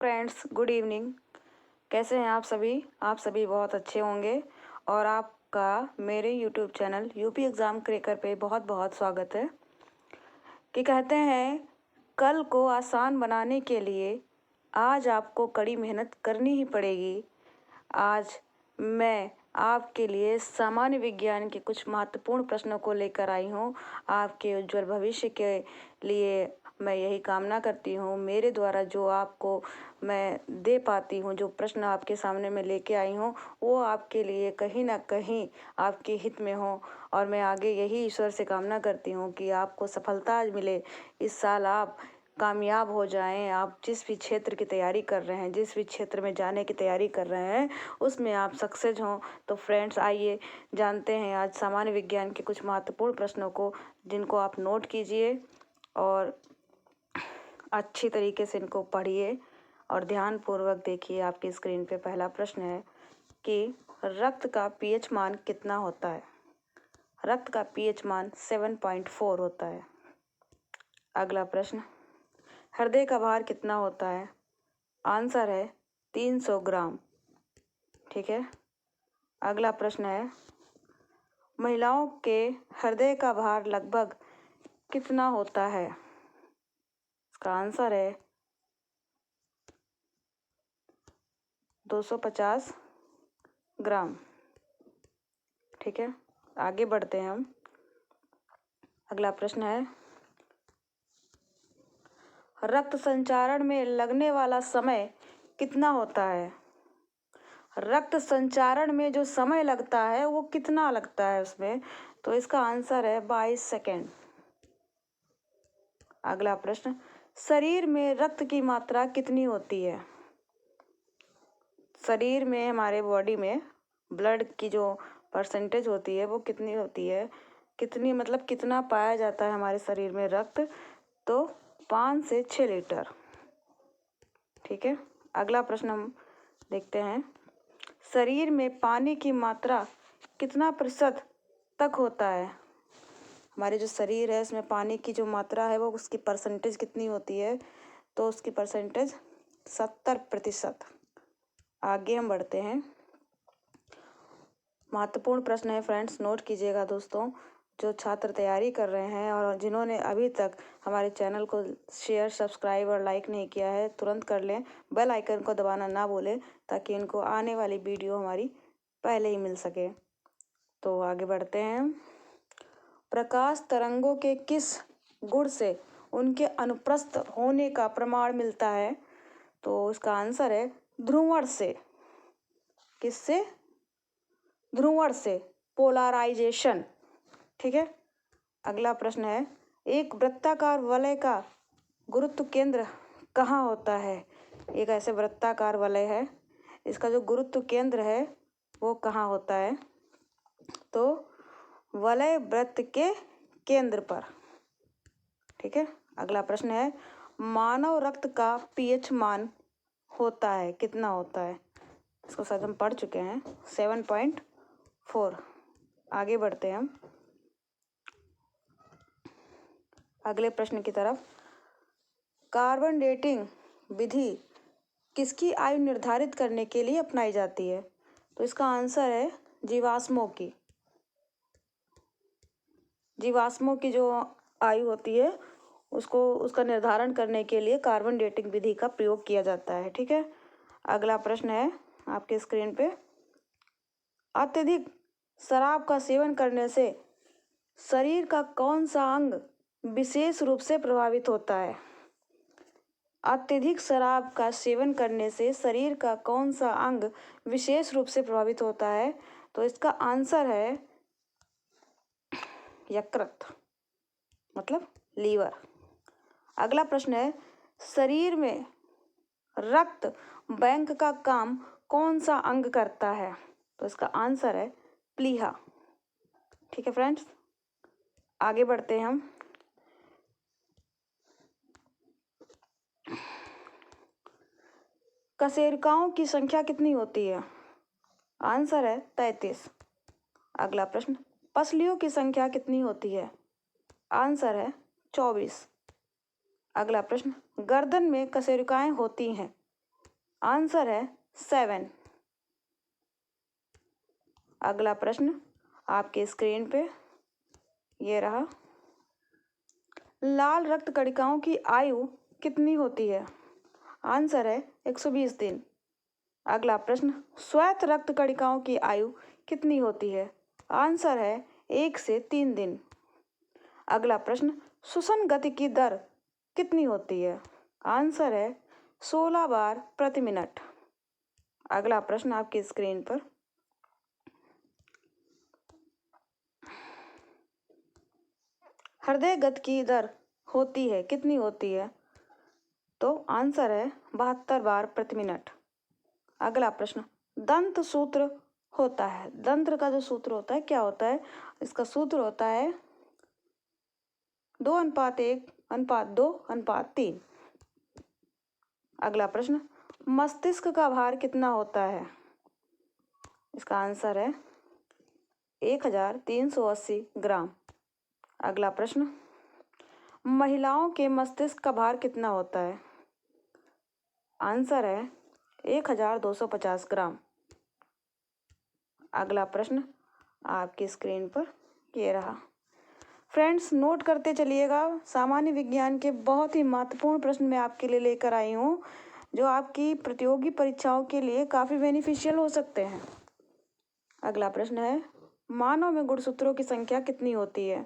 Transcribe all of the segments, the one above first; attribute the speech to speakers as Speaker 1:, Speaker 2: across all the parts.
Speaker 1: Friends, good evening. कैसे हैं आप सभी बहुत अच्छे होंगे। और आपका मेरे YouTube channel UP exam cracker पे बहुत बहुत स्वागत है। कि कहते हैं, कल को आसान बनाने के लिए आज आपको कड़ी मेहनत करनी ही पड़ेगी। आज मैं आपके लिए सामान्य विज्ञान के कुछ महत्वपूर्ण प्रश्नों को लेकर आई हूँ। आपके उज्जवल भविष्य के लिए मैं यही कामना करती हूँ। मेरे द्वारा जो आपको मैं दे पाती हूँ, जो प्रश्न आपके सामने मैं लेके आई हूँ, वो आपके लिए कहीं ना कहीं आपके हित में हो। और मैं आगे यही ईश्वर से कामना करती हूँ कि आपको सफलता मिले। इस साल आप कामयाब हो जाएं। आप जिस भी क्षेत्र की तैयारी कर रहे हैं, जिस भी क्षेत्र में जाने की तैयारी कर रहे हैं, उसमें आप सक्सेस हों। तो फ्रेंड्स, आइए जानते हैं आज सामान्य विज्ञान के कुछ महत्वपूर्ण प्रश्नों को, जिनको आप नोट कीजिए और अच्छी तरीके से इनको पढ़िए और ध्यानपूर्वक देखिए। आपकी स्क्रीन पे पहला प्रश्न है कि रक्त का पीएच मान कितना होता है। रक्त का पीएच मान 7.4 होता है। अगला प्रश्न, हृदय का भार कितना होता है। आंसर है 300 ग्राम। ठीक है। अगला प्रश्न है, महिलाओं के हृदय का भार लगभग कितना होता है। इसका आंसर है 250 ग्राम। ठीक है, आगे बढ़ते हैं हम। अगला प्रश्न है, रक्त संचारण में लगने वाला समय कितना होता है। रक्त संचारण में जो समय लगता है वो कितना लगता है उसमें। तो इसका आंसर है 22 सेकेंड। अगला प्रश्न, शरीर में रक्त की मात्रा कितनी होती है। शरीर में, हमारे बॉडी में ब्लड की जो परसेंटेज होती है वो कितनी होती है, कितनी मतलब कितना पाया जाता है हमारे शरीर में रक्त। तो 5 से 6 लीटर। ठीक है। अगला प्रश्न हम देखते हैं, शरीर में पानी की मात्रा कितना प्रतिशत तक होता है। हमारे जो शरीर है उसमें पानी की जो मात्रा है वो उसकी परसेंटेज कितनी होती है। तो उसकी परसेंटेज 70%। आगे हम बढ़ते हैं। महत्वपूर्ण प्रश्न है फ्रेंड्स, नोट कीजिएगा दोस्तों। जो छात्र तैयारी कर रहे हैं और जिन्होंने अभी तक हमारे चैनल को शेयर, सब्सक्राइब और लाइक नहीं किया है, तुरंत कर लें। बेल आइकन को दबाना ना भूलें, ताकि इनको आने वाली वीडियो हमारी पहले ही मिल सके। तो आगे बढ़ते हैं। प्रकाश तरंगों के किस गुण से उनके अनुप्रस्थ होने का प्रमाण मिलता है। तो इसका आंसर है ध्रुवण से। किससे? ध्रुवण से, पोलराइजेशन। ठीक है। अगला प्रश्न है, एक वृत्ताकार वलय का गुरुत्व केंद्र कहाँ होता है। एक ऐसे वृत्ताकार वलय है, इसका जो गुरुत्व केंद्र है वो कहाँ होता है। तो वलय वृत्त के केंद्र पर। ठीक है। अगला प्रश्न है, मानव रक्त का पीएच मान होता है, कितना होता है। इसको शायद हम पढ़ चुके हैं, 7.4। आगे बढ़ते हैं हम अगले प्रश्न की तरफ। कार्बन डेटिंग विधि किसकी आयु निर्धारित करने के लिए अपनाई जाती है। तो इसका आंसर है जीवाश्मों की। जीवाश्मों की जो आयु होती है उसका निर्धारण करने के लिए कार्बन डेटिंग विधि का प्रयोग किया जाता है। ठीक है। अगला प्रश्न है आपके स्क्रीन पे, अत्यधिक शराब का सेवन करने से शरीर का कौन सा अंग विशेष रूप से प्रभावित होता है। अत्यधिक शराब का सेवन करने से शरीर का कौन सा अंग विशेष रूप से प्रभावित होता है। तो इसका आंसर है यकृत, मतलब लीवर। अगला प्रश्न है, शरीर में रक्त बैंक का काम कौन सा अंग करता है। तो इसका आंसर है प्लीहा। ठीक है फ्रेंड्स, आगे बढ़ते हैं हम। कशेरुकाओं की संख्या कितनी होती है। आंसर है 33। अगला प्रश्न, पसलियों की संख्या कितनी होती है। आंसर है 24। अगला प्रश्न, गर्दन में कशेरुकाएं होती हैं, आंसर है 7। अगला प्रश्न आपके स्क्रीन पे ये रहा। लाल रक्त कणिकाओं की आयु कितनी होती है? आंसर है 120 दिन। अगला प्रश्न श्वेत रक्त कणिकाओं की आयु कितनी होती है? आंसर है 1 से 3 दिन। अगला प्रश्न श्वसन गति की दर कितनी होती है? आंसर है 16 बार प्रति मिनट। अगला प्रश्न आपकी स्क्रीन पर हृदय गति की दर होती है कितनी होती है? तो आंसर है 72 बार प्रति मिनट। अगला प्रश्न दंत सूत्र होता है, दंत्र का जो सूत्र होता है क्या होता है? इसका सूत्र होता है 2:1:2:3। अगला प्रश्न मस्तिष्क का भार कितना होता है? इसका आंसर है 1380 ग्राम। अगला प्रश्न महिलाओं के मस्तिष्क का भार कितना होता है? आंसर है 1250 ग्राम। अगला प्रश्न आपकी स्क्रीन पर ये रहा। फ्रेंड्स नोट करते चलिएगा, सामान्य विज्ञान के बहुत ही महत्वपूर्ण प्रश्न मैं आपके लिए लेकर आई हूँ जो आपकी प्रतियोगी परीक्षाओं के लिए काफ़ी बेनिफिशियल हो सकते हैं। अगला प्रश्न है मानव में गुणसूत्रों की संख्या कितनी होती है?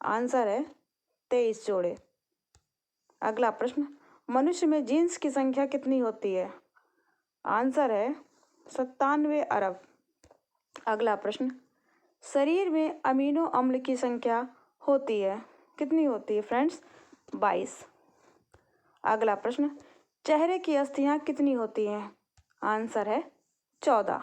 Speaker 1: आंसर है 23 जोड़े। अगला प्रश्न मनुष्य में जीन्स की संख्या कितनी होती है? आंसर है 97 अरब। अगला प्रश्न शरीर में अमीनो अम्ल की संख्या होती है कितनी होती है फ्रेंड्स? 22। अगला प्रश्न चेहरे की अस्थियां कितनी होती हैं? आंसर है 14।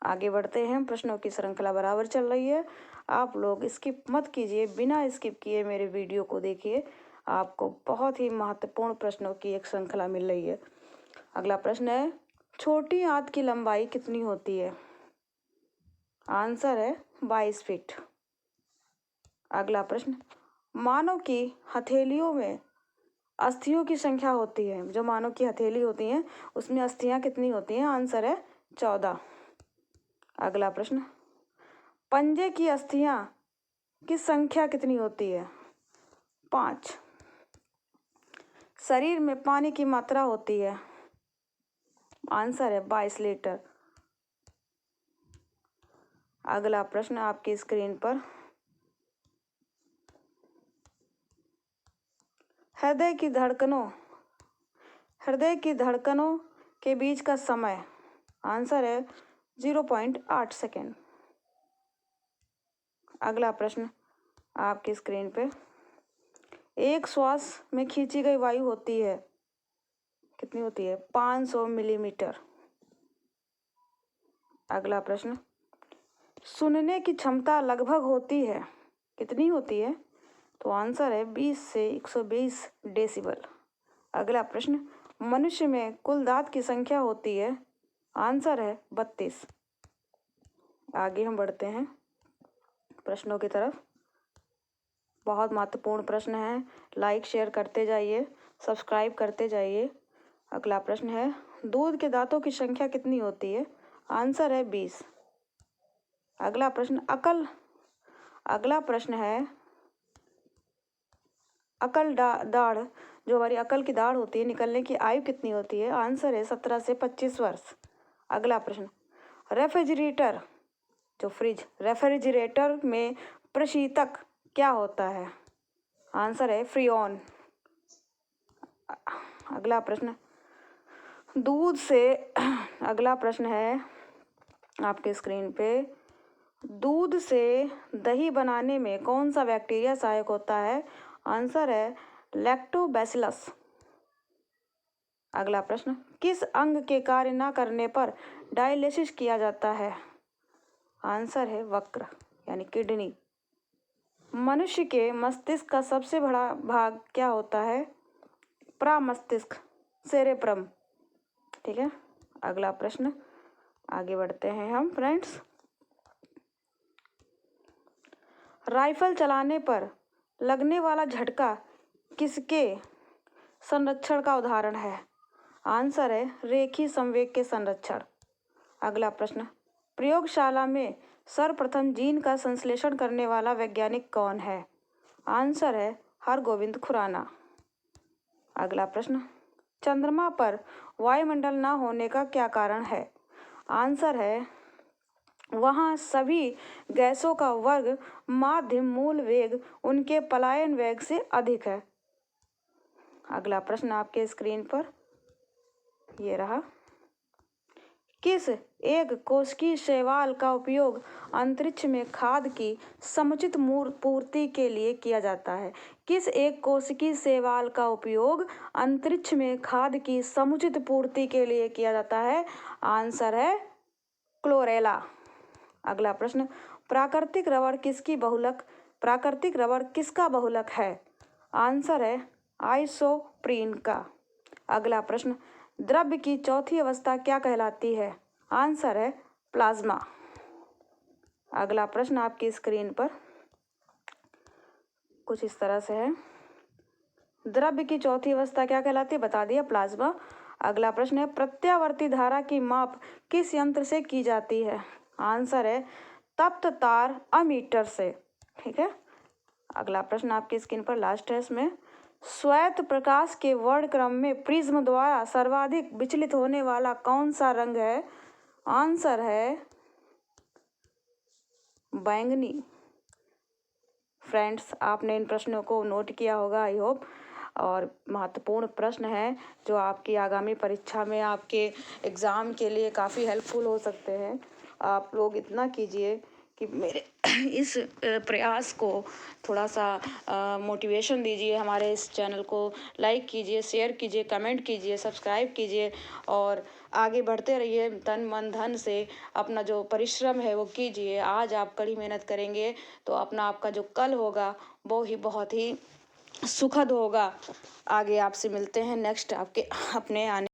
Speaker 1: आगे बढ़ते हैं, प्रश्नों की श्रृंखला बराबर चल रही है, आप लोग स्किप मत कीजिए, बिना स्किप किए मेरे वीडियो को देखिए, आपको बहुत ही महत्वपूर्ण प्रश्नों की एक श्रृंखला मिल रही है। अगला प्रश्न है छोटी आंत की लंबाई कितनी होती है? आंसर है 22 फीट। अगला प्रश्न मानव की हथेलियों में अस्थियों की संख्या होती है, जो मानव की हथेली होती हैं उसमें अस्थियां कितनी होती हैं? आंसर है 14। अगला प्रश्न पंजे की अस्थियां की संख्या कितनी होती है? 5। शरीर में पानी की मात्रा होती है? आंसर है 22 लीटर। अगला प्रश्न आपकी स्क्रीन पर हृदय की धड़कनों के बीच का समय? आंसर है 0.8 सेकेंड। अगला प्रश्न आपकी स्क्रीन पे एक श्वास में खींची गई वायु होती है कितनी होती है? 500 मिलीमीटर। अगला प्रश्न सुनने की क्षमता लगभग होती है कितनी होती है? तो आंसर है 20 से 120 डेसिबल। अगला प्रश्न मनुष्य में कुल दांत की संख्या होती है? आंसर है 32। आगे हम बढ़ते हैं प्रश्नों की तरफ, बहुत महत्वपूर्ण प्रश्न है, लाइक शेयर करते जाइए, सब्सक्राइब करते जाइए। अगला प्रश्न है दूध के दांतों की संख्या कितनी होती है? आंसर है 20। अगला प्रश्न है दाढ़, जो हमारी अकल की दाढ़ होती है, निकलने की आयु कितनी होती है? आंसर है 17 से 25 वर्ष। अगला प्रश्न रेफ्रिजरेटर, जो रेफ्रिजरेटर में प्रशीतक क्या होता है? आंसर है फ्रीऑन। अगला प्रश्न दूध से अगला प्रश्न है आपके स्क्रीन पे दूध से दही बनाने में कौन सा बैक्टीरिया सहायक होता है? आंसर है लैक्टोबैसिलस। अगला प्रश्न किस अंग के कार्य न करने पर डायलिसिस किया जाता है? आंसर है वक्र यानी किडनी। मनुष्य के मस्तिष्क का सबसे बड़ा भाग क्या होता है? प्रमस्तिष्क, सेरेब्रम। ठीक है, अगला प्रश्न आगे बढ़ते हैं हम फ्रेंड्स। राइफल चलाने पर लगने वाला झटका किसके संरक्षण का उदाहरण है? आंसर है रेखीय संवेग के संरक्षण। अगला प्रश्न, प्रयोगशाला में सर्वप्रथम जीन का संश्लेषण करने वाला वैज्ञानिक कौन है? आंसर है हरगोविंद खुराना। अगला प्रश्न, चंद्रमा पर वायुमंडल न होने का क्या कारण है? आंसर है वहाँ सभी गैसों का वर्ग माध्य मूल वेग उनके पलायन वेग से अधिक है। अगला प्रश्न आपके स्क्रीन पर ये रहा, किस एक कोशिकीय शैवाल का उपयोग अंतरिक्ष में खाद की समुचित पूर्ति के लिए किया जाता है? किस एक कोशिकीय शैवाल का उपयोग अंतरिक्ष में खाद की समुचित पूर्ति के लिए किया जाता है? आंसर है क्लोरेला। अगला प्रश्न, प्राकृतिक रबड़ किसका बहुलक है? आंसर है आइसोप्रीन का। अगला प्रश्न, द्रव्य की चौथी अवस्था क्या कहलाती है? आंसर है प्लाज्मा। अगला प्रश्न आपकी स्क्रीन पर कुछ इस तरह से है, द्रव्य की चौथी अवस्था क्या कहलाती है? बता दिया, प्लाज्मा। अगला प्रश्न है, प्रत्यावर्ती धारा की माप किस यंत्र से की जाती है? आंसर है तप्त तार अमीटर से। ठीक है। अगला प्रश्न आपकी स्क्रीन पर लास्ट है, इसमें श्वेत प्रकाश के वर्णक्रम में प्रिज्म द्वारा सर्वाधिक विचलित होने वाला कौन सा रंग है? आंसर है बैंगनी। फ्रेंड्स, आपने इन प्रश्नों को नोट किया होगा आई होप, और महत्वपूर्ण प्रश्न है जो आपकी आगामी परीक्षा में आपके एग्ज़ाम के लिए काफ़ी हेल्पफुल हो सकते हैं। आप लोग इतना कीजिए कि मेरे इस प्रयास को थोड़ा सा मोटिवेशन दीजिए, हमारे इस चैनल को लाइक कीजिए, शेयर कीजिए, कमेंट कीजिए, सब्सक्राइब कीजिए और आगे बढ़ते रहिए। तन मन धन से अपना जो परिश्रम है वो कीजिए। आज आप कड़ी मेहनत करेंगे तो आपका जो कल होगा वो ही बहुत ही सुखद होगा। आगे आपसे मिलते हैं नेक्स्ट आपके अपने आने